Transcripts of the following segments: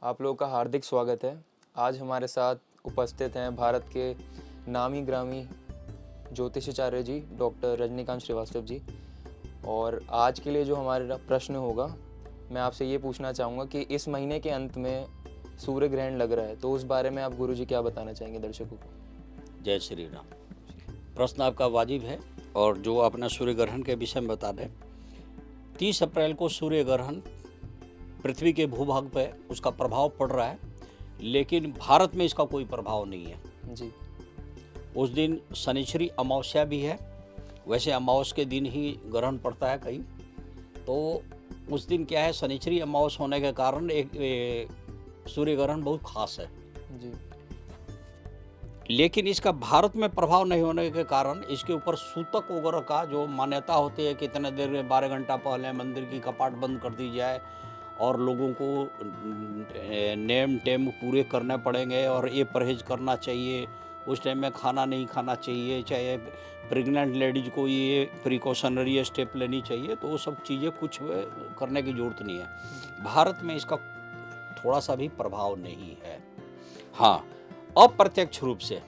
आप लोगों का हार्दिक स्वागत है। आज हमारे साथ उपस्थित हैं भारत के नामी ग्रामी ज्योतिषाचार्य जी डॉक्टर रजनीकांत श्रीवास्तव जी। और आज के लिए जो हमारा प्रश्न होगा, मैं आपसे ये पूछना चाहूँगा कि इस महीने के अंत में सूर्य ग्रहण लग रहा है, तो उस बारे में आप गुरुजी क्या बताना चाहेंगे दर्शकों को? जय श्री राम। प्रश्न आपका वाजिब है और जो आपने सूर्य ग्रहण के विषय में बता दें, 30 अप्रैल को सूर्य ग्रहण पृथ्वी के भूभाग पर उसका प्रभाव पड़ रहा है, लेकिन भारत में इसका कोई प्रभाव नहीं है जी। उस दिन शनिश्चरी अमावस्या भी है। वैसे अमावस के दिन ही ग्रहण पड़ता है कहीं, तो उस दिन क्या है, शनिश्चरी अमावस होने के कारण एक सूर्य ग्रहण बहुत खास है जी। लेकिन इसका भारत में प्रभाव नहीं होने के कारण इसके ऊपर सूतक वगैरह का जो मान्यता होती है, कितने देर में 12 घंटा पहले मंदिर की कपाट बंद कर दी जाए और लोगों को नेम टेम पूरे करने पड़ेंगे और ये परहेज करना चाहिए, उस टाइम में खाना नहीं खाना चाहिए, चाहे प्रेग्नेंट लेडीज को ये प्रिकॉशनरी स्टेप लेनी चाहिए, तो वो सब चीज़ें कुछ करने की ज़रूरत नहीं है। भारत में इसका थोड़ा सा भी प्रभाव नहीं है। हाँ, अप्रत्यक्ष रूप से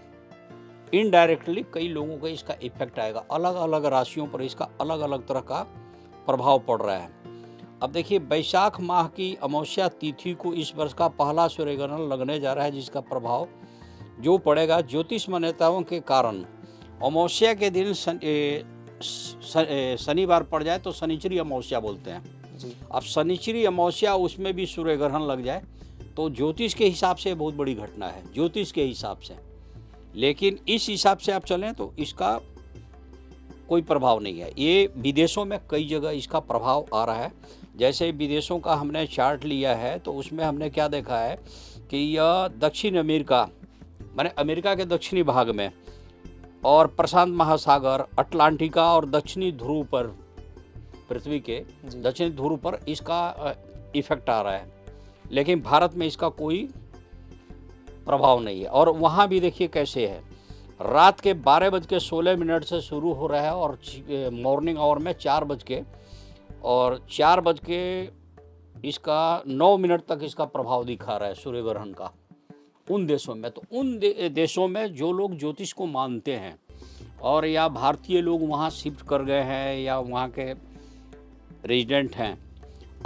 इनडायरेक्टली कई लोगों को इसका इफेक्ट आएगा, अलग अलग राशियों पर इसका अलग अलग तरह का प्रभाव पड़ रहा है। अब देखिए, वैशाख माह की अमावस्या तिथि को इस वर्ष का पहला सूर्य ग्रहण लगने जा रहा है, जिसका प्रभाव जो पड़ेगा ज्योतिष मान्यताओं के कारण अमावस्या के दिन शनिवार पड़ जाए तो शनिश्चरी अमावस्या बोलते हैं जी। अब शनिश्चरी अमावस्या उसमें भी सूर्य ग्रहण लग जाए तो ज्योतिष के हिसाब से बहुत बड़ी घटना है, ज्योतिष के हिसाब से। लेकिन इस हिसाब से आप चलें तो इसका कोई प्रभाव नहीं है। ये विदेशों में कई जगह इसका प्रभाव आ रहा है। जैसे विदेशों का हमने चार्ट लिया है तो उसमें हमने क्या देखा है कि यह दक्षिण अमेरिका, माने अमेरिका के दक्षिणी भाग में और प्रशांत महासागर, अटलांटिका और दक्षिणी ध्रुव पर, पृथ्वी के दक्षिणी ध्रुव पर इसका इफेक्ट आ रहा है, लेकिन भारत में इसका कोई प्रभाव नहीं है। और वहाँ भी देखिए कैसे है, रात के 12:16 से शुरू हो रहा है और मॉर्निंग आवर में 4:09 तक इसका प्रभाव दिखा रहा है सूर्य ग्रहण का उन देशों में। तो उन देशों में जो लोग ज्योतिष को मानते हैं और या भारतीय लोग वहाँ शिफ्ट कर गए हैं या वहाँ के रेजिडेंट हैं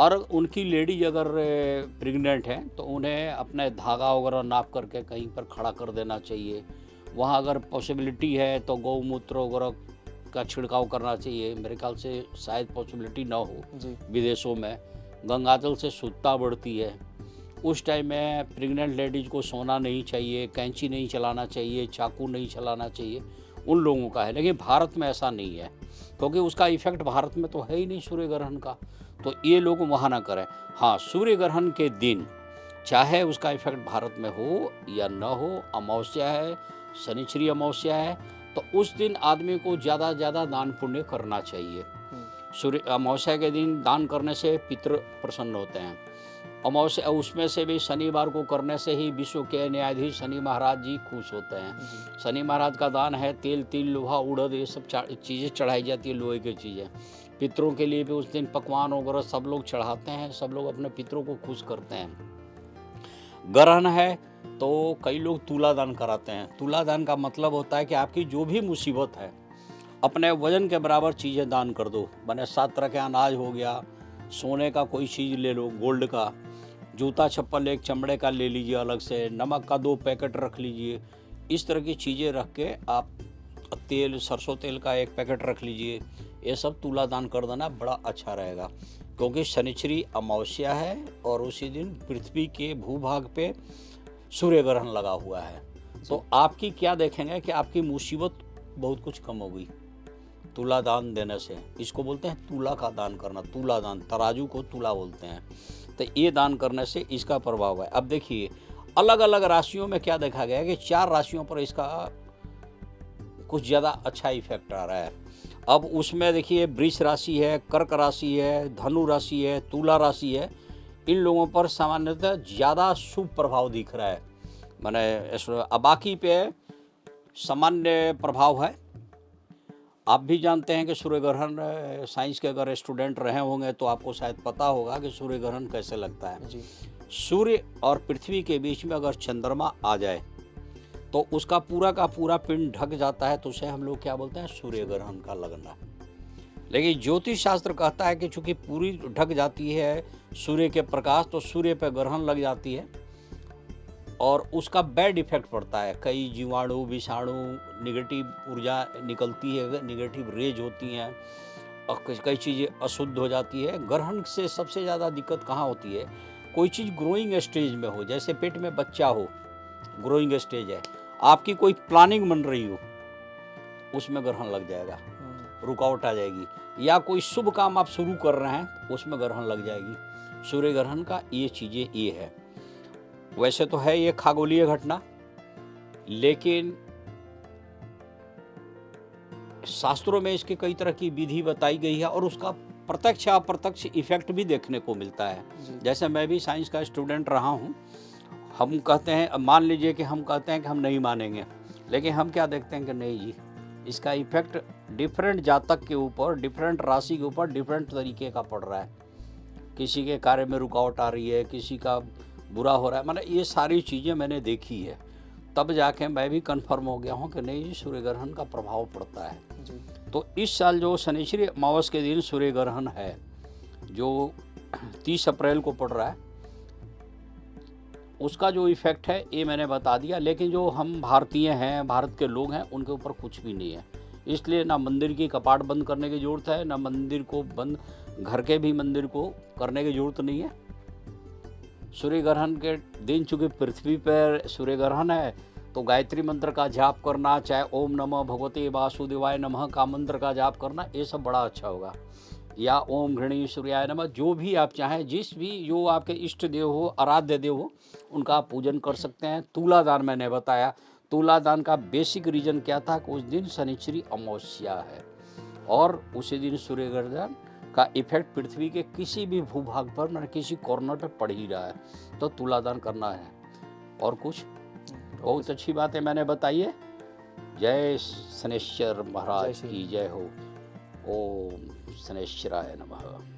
और उनकी लेडीज अगर प्रेग्नेंट हैं तो उन्हें अपने धागा वगैरह नाप करके कहीं पर खड़ा कर देना चाहिए। वहाँ अगर पॉसिबिलिटी है तो गौमूत्र वगैरह का छिड़काव करना चाहिए। मेरे ख्याल से शायद पॉसिबिलिटी ना हो विदेशों में। गंगाजल से शुद्धता बढ़ती है। उस टाइम में प्रेग्नेंट लेडीज को सोना नहीं चाहिए, कैंची नहीं चलाना चाहिए, चाकू नहीं चलाना चाहिए, उन लोगों का है। लेकिन भारत में ऐसा नहीं है, क्योंकि उसका इफेक्ट भारत में तो है ही नहीं सूर्य ग्रहण का, तो ये लोग वहाँ ना करें। हाँ, सूर्य ग्रहण के दिन चाहे उसका इफेक्ट भारत में हो या न हो, अमावस्या है, शनिश्चरी अमावस्या है, तो उस दिन आदमी को ज़्यादा से ज़्यादा दान पुण्य करना चाहिए। सूर्य अमावस्या के दिन दान करने से पितृ प्रसन्न होते हैं। अमावस्या उसमें से भी शनिवार को करने से ही विश्व के न्यायाधीश शनि महाराज जी खुश होते हैं। शनि महाराज का दान है तेल, तिल, लोहा, उड़द, ये सब चीज़ें चढ़ाई जाती है, लोहे की चीज़ें। पितरों के लिए भी उस दिन पकवान वगैरह सब लोग चढ़ाते हैं, सब लोग अपने पितरों को खुश करते हैं। ग्रहण है तो कई लोग तुला दान कराते हैं। तुला दान का मतलब होता है कि आपकी जो भी मुसीबत है, अपने वजन के बराबर चीज़ें दान कर दो। मैंने 7 तरह के अनाज हो गया, सोने का कोई चीज़ ले लो, गोल्ड का, जूता चप्पल एक चमड़े का ले लीजिए अलग से, नमक का 2 पैकेट रख लीजिए। इस तरह की चीज़ें रख के आप तेल, सरसों तेल का 1 पैकेट रख लीजिए। ये सब तुला दान कर देना बड़ा अच्छा रहेगा, क्योंकि शनिश्चरी अमावस्या है और उसी दिन पृथ्वी के भूभाग पे सूर्य ग्रहण लगा हुआ है। तो आपकी क्या देखेंगे कि आपकी मुसीबत बहुत कुछ कम होगी तुला दान देने से। इसको बोलते हैं तुला का दान करना, तुला दान, तराजू को तुला बोलते हैं। तो ये दान करने से इसका प्रभाव है। अब देखिए, अलग अलग राशियों में क्या देखा गया है कि 4 राशियों पर इसका कुछ ज़्यादा अच्छा इफेक्ट आ रहा है। अब उसमें देखिए, वृष राशि है, कर्क राशि है, धनु राशि है, तुला राशि है। इन लोगों पर सामान्यतः ज़्यादा शुभ प्रभाव दिख रहा है। मैंने बाकी पे सामान्य प्रभाव है। आप भी जानते हैं कि सूर्य ग्रहण, साइंस के अगर स्टूडेंट रहे होंगे तो आपको शायद पता होगा कि सूर्य ग्रहण कैसे लगता है। जी। सूर्य और पृथ्वी के बीच में अगर चंद्रमा आ जाए तो उसका पूरा का पूरा पिंड ढक जाता है, तो उसे हम लोग क्या बोलते हैं, सूर्य ग्रहण का लगना। लेकिन ज्योतिष शास्त्र कहता है कि चूंकि पूरी ढक जाती है सूर्य के प्रकाश, तो सूर्य पर ग्रहण लग जाती है और उसका बैड इफेक्ट पड़ता है। कई जीवाणु, विषाणु, निगेटिव ऊर्जा निकलती है, निगेटिव रेज होती हैं और कई चीज़ें अशुद्ध हो जाती है। ग्रहण से सबसे ज़्यादा दिक्कत कहाँ होती है, कोई चीज़ ग्रोइंग स्टेज में हो, जैसे पेट में बच्चा हो, ग्रोइंग स्टेज है, आपकी कोई प्लानिंग बन रही हो, उसमें ग्रहण लग जाएगा, रुकावट आ जाएगी। या कोई शुभ काम आप शुरू कर रहे हैं, उसमें ग्रहण लग जाएगी। सूर्य ग्रहण का ये चीज़ें ये है। वैसे तो है ये खगोलीय घटना, लेकिन शास्त्रों में इसके कई तरह की विधि बताई गई है और उसका प्रत्यक्ष या अप्रत्यक्ष इफेक्ट भी देखने को मिलता है। जैसे मैं भी साइंस का स्टूडेंट रहा हूँ, हम कहते हैं, मान लीजिए कि हम कहते हैं कि हम नहीं मानेंगे, लेकिन हम क्या देखते हैं कि नहीं जी, इसका इफेक्ट डिफरेंट जातक के ऊपर, डिफरेंट राशि के ऊपर डिफरेंट तरीके का पड़ रहा है। किसी के कार्य में रुकावट आ रही है, किसी का बुरा हो रहा है, मतलब ये सारी चीज़ें मैंने देखी है। तब जाके मैं भी कंफर्म हो गया हूँ कि नहीं जी, सूर्य ग्रहण का प्रभाव पड़ता है जी। तो इस साल जो शनिश्चरी अमावस के दिन सूर्य ग्रहण है, जो 30 अप्रैल को पड़ रहा है, उसका जो इफेक्ट है ये मैंने बता दिया। लेकिन जो हम भारतीय हैं, भारत के लोग हैं, उनके ऊपर कुछ भी नहीं है। इसलिए ना मंदिर की कपाट बंद करने की ज़रूरत है, ना मंदिर को बंद, घर के भी मंदिर को करने की ज़रूरत नहीं है। सूर्य ग्रहण के दिन चूँकि पृथ्वी पर सूर्य ग्रहण है, तो गायत्री मंत्र का जाप करना, चाहे ओम नमः भगवते वासुदेवाय नमः का मंत्र का जाप करना, ये सब बड़ा अच्छा होगा। या ओम घृणी सूर्याय नमः, जो भी आप चाहें, जिस भी जो आपके इष्ट देव हो, आराध्य देव हो, उनका आप पूजन कर सकते हैं। तुलादान मैंने बताया, तुलादान का बेसिक रीज़न क्या था कि उस दिन शनिश्चरी अमावस्या है और उसी दिन सूर्य ग्रहण का इफेक्ट पृथ्वी के किसी भी भूभाग पर, न किसी कॉर्नर पर पड़ ही रहा है, तो तुलादान करना है। और कुछ बहुत अच्छी बातें मैंने बताई है। जय शनेश्वर महाराज की जय हो। ओम शनेश्वराय नमः।